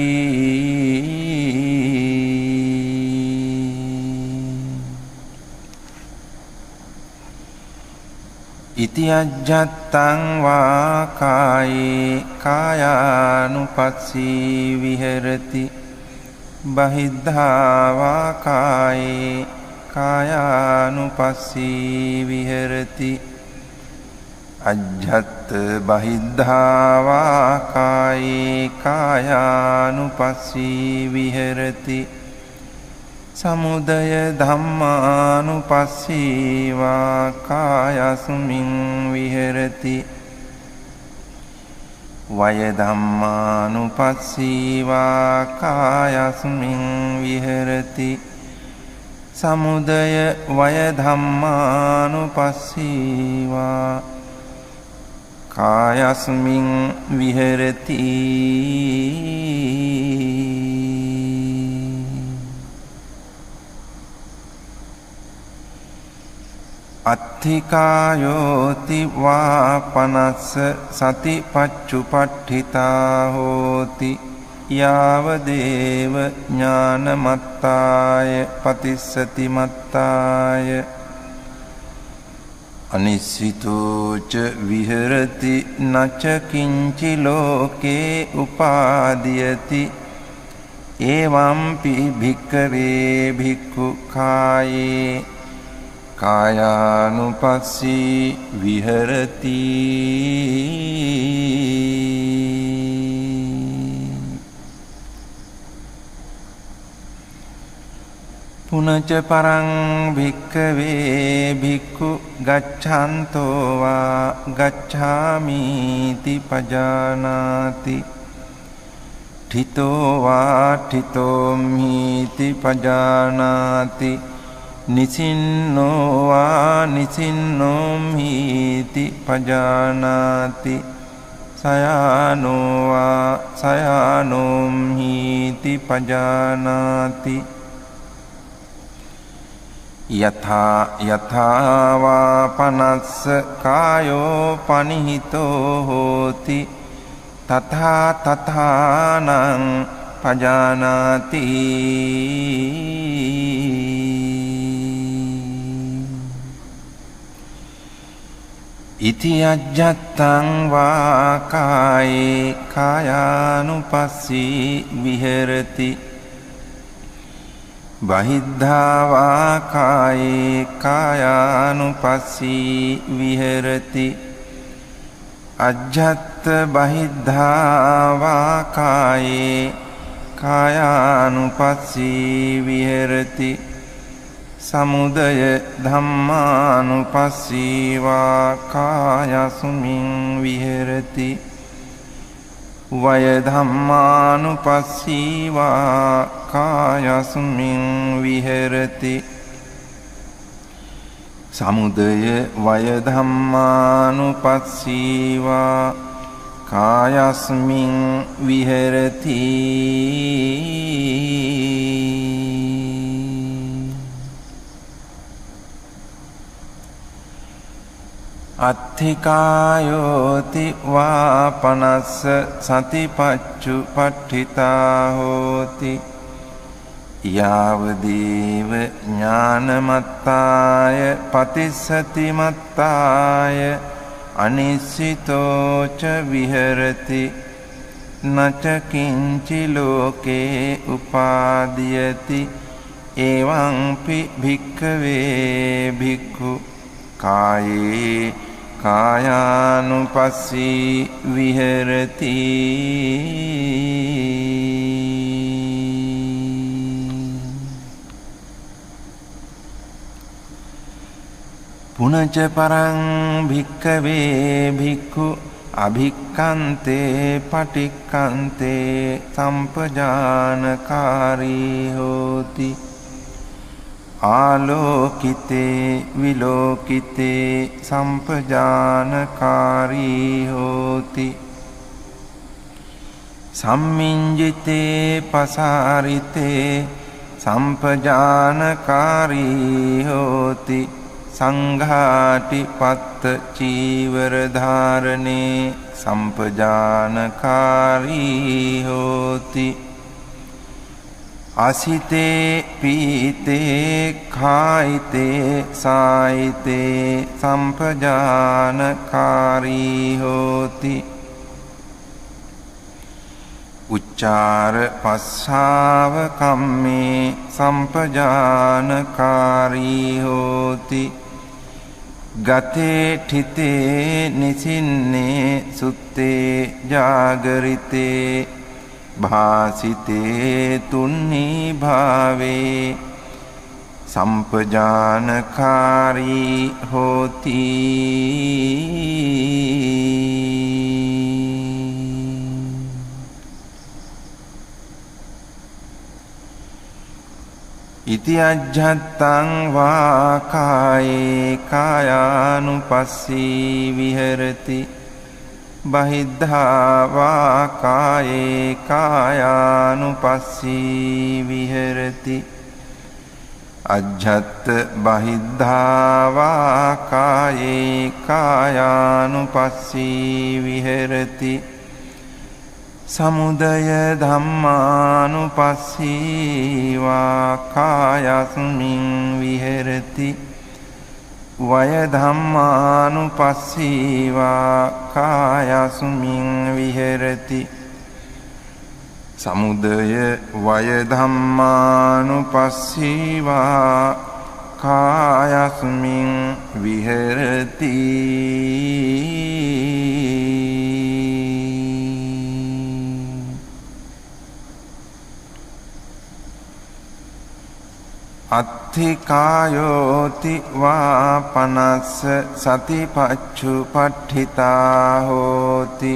ඉති අජ්ජත්තං වා කායේ කායානුපස්සී විහෙරති බහිද්ධා වා කායේ කායානුපස්සී විහෙරති අජ්ජත් බහිද්ධා වා කායේ කායානුපස්සී විහෙරති සමුදය ධම්මානුපස්සී වා කායස්මින් විහෙරති වය ධම්මානුපස්සී වා කායස්මින් විහෙරති සමුදය වය ධම්මානුපස්සී වා කායස්මින් විහෙරති අත්ථිකායෝති වා පනස්ස සතිපච්චුපට්ඨිතා හෝති යාව දේව ඥානමත්තාය පතිස්සති මත්තාය අනිස්සිතෝච විහෙරති නච කිංචි ලෝකේ උපාදීයති එවම්පි භික්ඛවේ භික්ඛු කායේ කායානුපස්සී විහෙරති පුනච පරං භික්ඛවේ භික්ඛු ගච්ඡන්තෝ වා ගච්ඡාමිති පජානාති ඨිතෝ වා ඨිතෝමිති පජානාති නිසින්නෝ වා නිසින්නෝමිති පජානාති සයානෝ වා සයානෝමිති පජානාති යථා යථා වා පනස්ස කායෝ පනිහිතෝ හෝති තථා තථානං පජානාති ඉති අජ්ජත්තං වා කායේ කායානුපස්සී විහෙරති බහිද්ධා වා කායේ කායානුපස්සී විහෙරති අජ්ජත් බහිද්ධා වා කායේ කායානුපස්සී විහෙරති සමුදය ධම්මානුපස්සී වා කායස්මින් විහෙරති වය ධම්මානුපස්සීවා කායස්මින් විහෙරති සමුදය වය ධම්මානුපස්සීවා කායස්මින් විහෙරති අත්ථිකායෝති වාපනස්ස සතිපච්චුපට්ඨිතා හෝති යාවදේව ඥානමත්තාය පතිස්සතිමත්තාය අනිස්සිතෝ ච විහෙරති නච කිංචි ලෝකේ උපාදීයති එවං පි භික්ඛවේ භික්ඛු කායේ කායානුපස්සී විහෙරති පුනච පරං භික්ඛවේ භික්ඛු අභික්ඛන්තේ පටික්ඛන්තේ සම්පජානකාරී හෝති ආලෝකිතේ විලෝකිතේ සම්පජානකාරී හෝති සම්මිඤ්ජිතේ පසාරිතේ සම්පජානකාරී හෝති සංඝාටිපත්ත චීවර ධාරණේ සම්පජානකාරී හෝති අසිතේ පීතේ කායිතේ සායිතේ සම්පජානකාරී හෝති උච්චාර පස්සාව කම්මේ සම්පජානකාරී හෝති ගතේ ठिते නිසින්නේ සුත්තේ ජාගරිතේ භාසිතේ තුන්නී භාවේ සම්පජානකාරී හෝති ඉති අජ්ජත්තං වා කායේ කායානුපස්සී විහෙරති බහිද්ධා වා කායේ කායානුපස්සී විහෙරති අජ්ජත් බහිද්ධා වා කායේ කායානුපස්සී විහෙරති සමුදය ධම්මානුපස්සීවා කායස්මින් විහෙරති වය ධම්මානුපස්සීවා කායස්මින් විහෙරති සමුදය වය ධම්මානුපස්සීවා කායස්මින් විහෙරති අත්ථිකායෝති වාපනස්ස සතිපච්චුපට්ඨිතා හෝති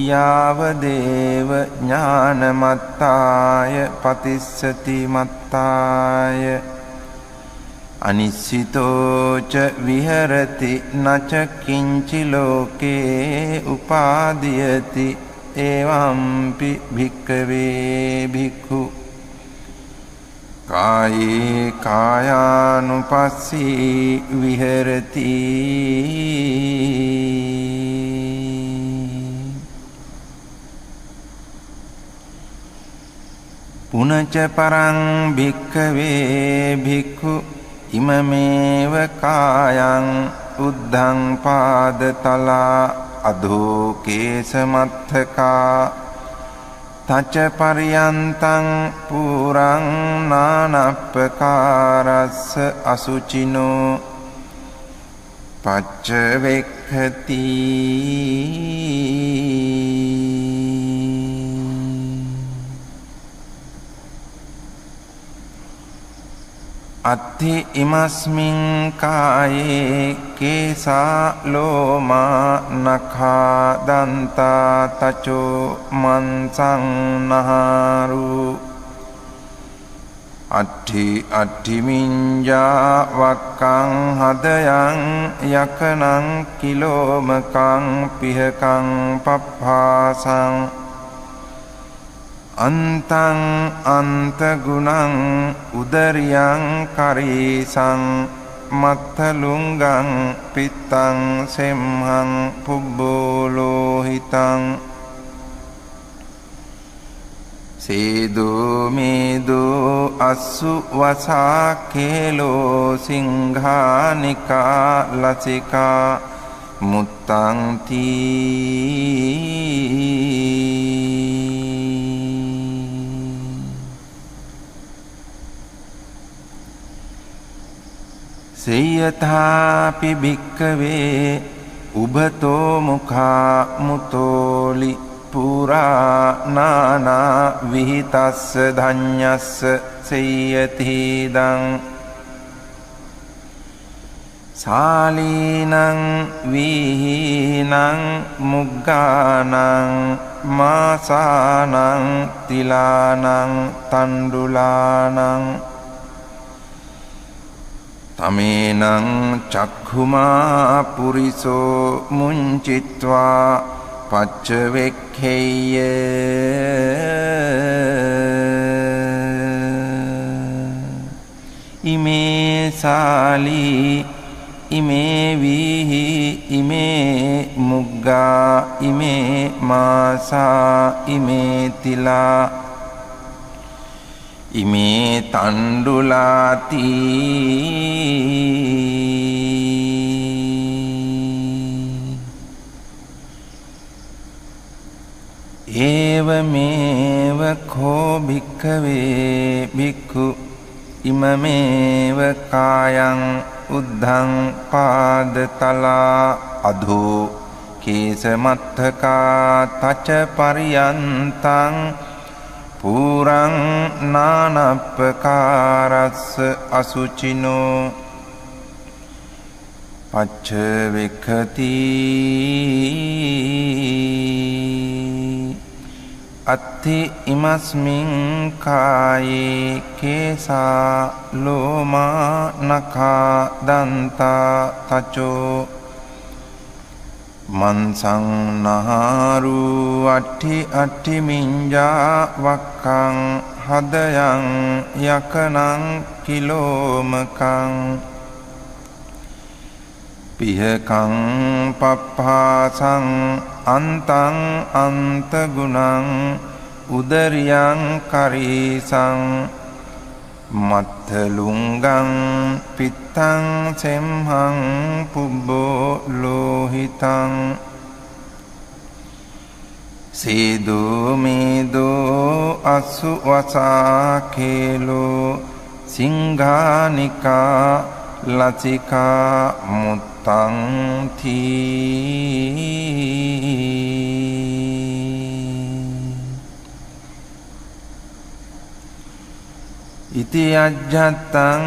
යාවදේව ඥානමත්තාය පතිස්සති මත්තාය අනිස්සිතෝ ච විහෙරති නච කිංචි ලෝකේ උපාදීයති එවම්පි භික්ඛවේ භික්ඛු කායේ කායානුපස්සී විහෙරති පුනච පරං භික්ඛවේ භික්ඛු ඉමමේව කායං උද්ධං පාදතලා අධෝ කේසමත්තකා තච පරියන්තං පුරං නානප්පකාරස්ස අසුචිනෝ පච්චවෙක්ඛති අත්ථි ඉමස්මින් කායේ කේසා ලෝමා නඛා දන්තා තචෝ මන්සං නහාරු අට්ඨි මිඤ්ඤා වක්කං හදයන් යකනං කිලෝමකං පිහකං පප්පාසං අන්තං අන්තගුණං උදරියං කරීසං මත්තලුංගං පිත්තං සෙම්හං පුබ්බෝලෝහිතං සේදෝ මේදෝ අස්සු වසා කේලෝ සිංහානිකා ලසිකා මුත්තං තී සේයථාපි භික්ඛවේ උබතෝ මුඛා මුතෝලි පුරා නානා විහිතස්ස ධඤ්ඤස්ස සේයති දං සාලීනං විහීනං මුග්ගානං මාසානං තිලානං තණ්ඩුලානං තමේනං චක්ඛුමා පුරිසෝ මුංචිත්වා පච්චවෙක්ඛේය ඉමේ සාලී ඉමේ වීහි ඉමේ මුග්ගා ඉමේ මාසා ඉමේ තිලා ඉමේ තණ්ඩුලාති ඒවමේව කෝ භික්ඛවේ භික්ඛු ඉමමේව කායං උද්ධං පාදතලා අධෝ කේසමත්තකා තච පරියන්තං පුරං නානප්පකාරස්ස අසුචිනෝ පච්ච වික්ඛති අත්ථි ඉමස්මින් කායේ කේසා ලෝමා නඛා දන්තා තචෝ මන්සං නහාරු අට්ඨි මිඤ්ඤා වක්කං හදයන් යකනං කිලෝමකං පිහකං පප්පාසං අන්තං අන්තගුණං උදරියං කරීසං මත්තලුංගං පිත්තං සෙම්හං පුබ්බෝ ලෝහිතං සේදෝ මේදෝ අස්සු වසා කේලෝ සිංහානිකා ලසිකා මුත්තං තී ඉති අජ්ජත්තං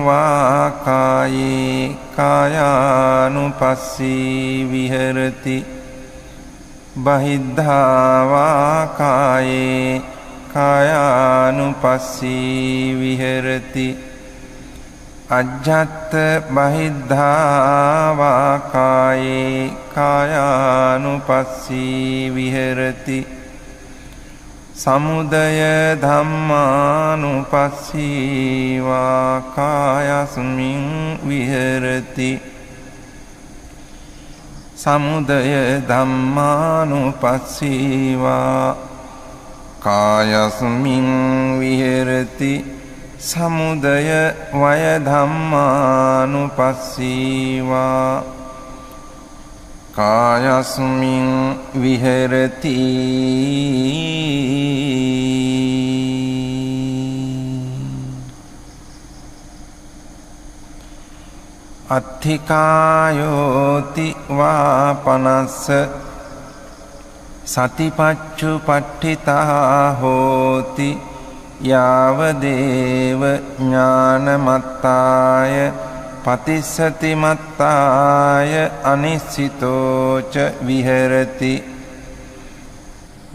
වා කායේ කායානුපස්සී විහෙරති බහිද්ධා වා කායේ කායානුපස්සී විහෙරති අජ්ජත්ත බහිද්ධා වා කායේ කායානුපස්සී විහෙරති සමුදය ධම්මානුපස්සී වා කායස්මින් විහෙරති සමුදය ධම්මානුපස්සී වා කායස්මින් විහෙරති සමුදය වය ධම්මානුපස්සී වා කායස්මින් විහෙරති අත්ථිකායෝති වාපනස්ස සතිපච්චුපට්ඨිතා හෝති යාවදේව ඥානමත්තාය පතිස්සති මත්තාය අනිස්සිතෝච විහෙරති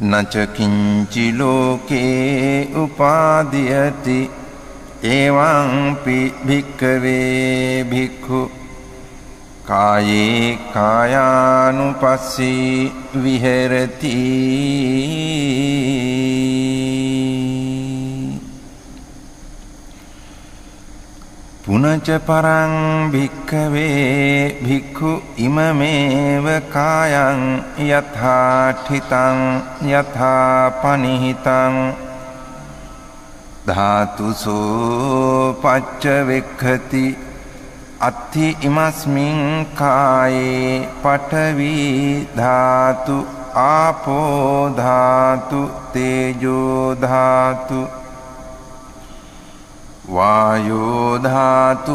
නච කිංචි ලෝකේ උපාදීයති එවං පි භික්ඛවේ භික්ඛු කායේ කායානුපස්සී විහෙරති පුනච පරං භික්ඛවේ භික්ඛු ඉමමේව කායං යථා ඨිතං යථා පනිහිතං ධාතුසෝ පච්චවෙක්ඛති අත්ථි ඉමස්මින් කායේ පඨවි ධාතු ආපෝ ධාතු තේජෝ ධාතු වායෝ ධාතු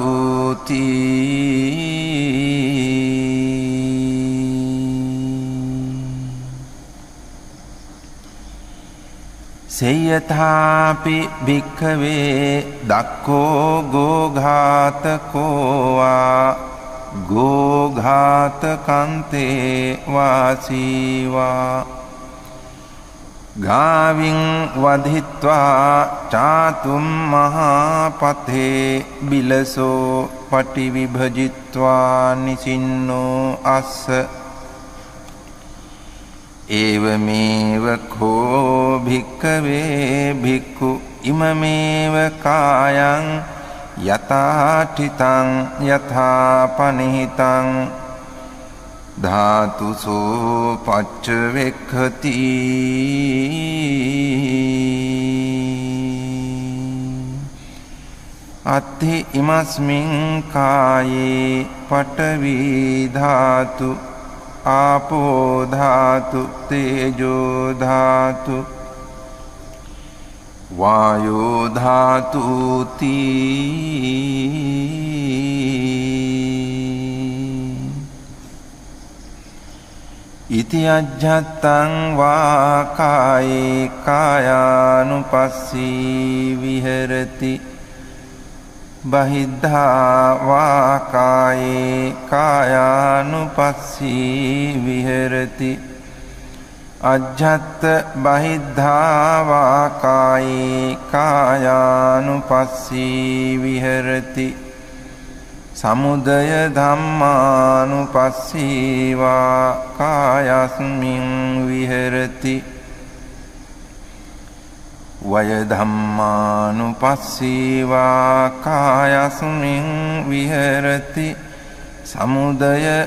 සේයථාපි භික්ඛවේ දක්ඛෝ ගෝඝාතකෝ වා ගෝඝාතකන්තේ වාසීවා ගාවින් වධිත්වා චාතුම් මහාපතේ බිලසෝ පටිවිභජිත්වා නිසින්නෝ අස්ස ඒවමේව කෝ භික්ඛවේ භික්ඛු ඉමමේව කායං යථා ඨිතං යථා පනිහිතං ධාතුසෝ පච්චවෙක්ඛති අත්ථි ඉමස්මින් කායේ පඨවි ධාතු ආපෝ ධාතු තේජෝ ධාතු වායෝ ධාතු ඉති අජ්ජත්තං වා කායේ කායානුපස්සී විහෙරති බහිද්ධා වා කායේ කායානුපස්සී විහෙරති අජ්ජත් බහිද්ධා වා කායේ කායානුපස්සී විහෙරති සමුදය ධම්මානුපස්සීවා කායස්මින් විහෙරති වය ධම්මානුපස්සීවා කායස්මින් විහෙරති සමුදය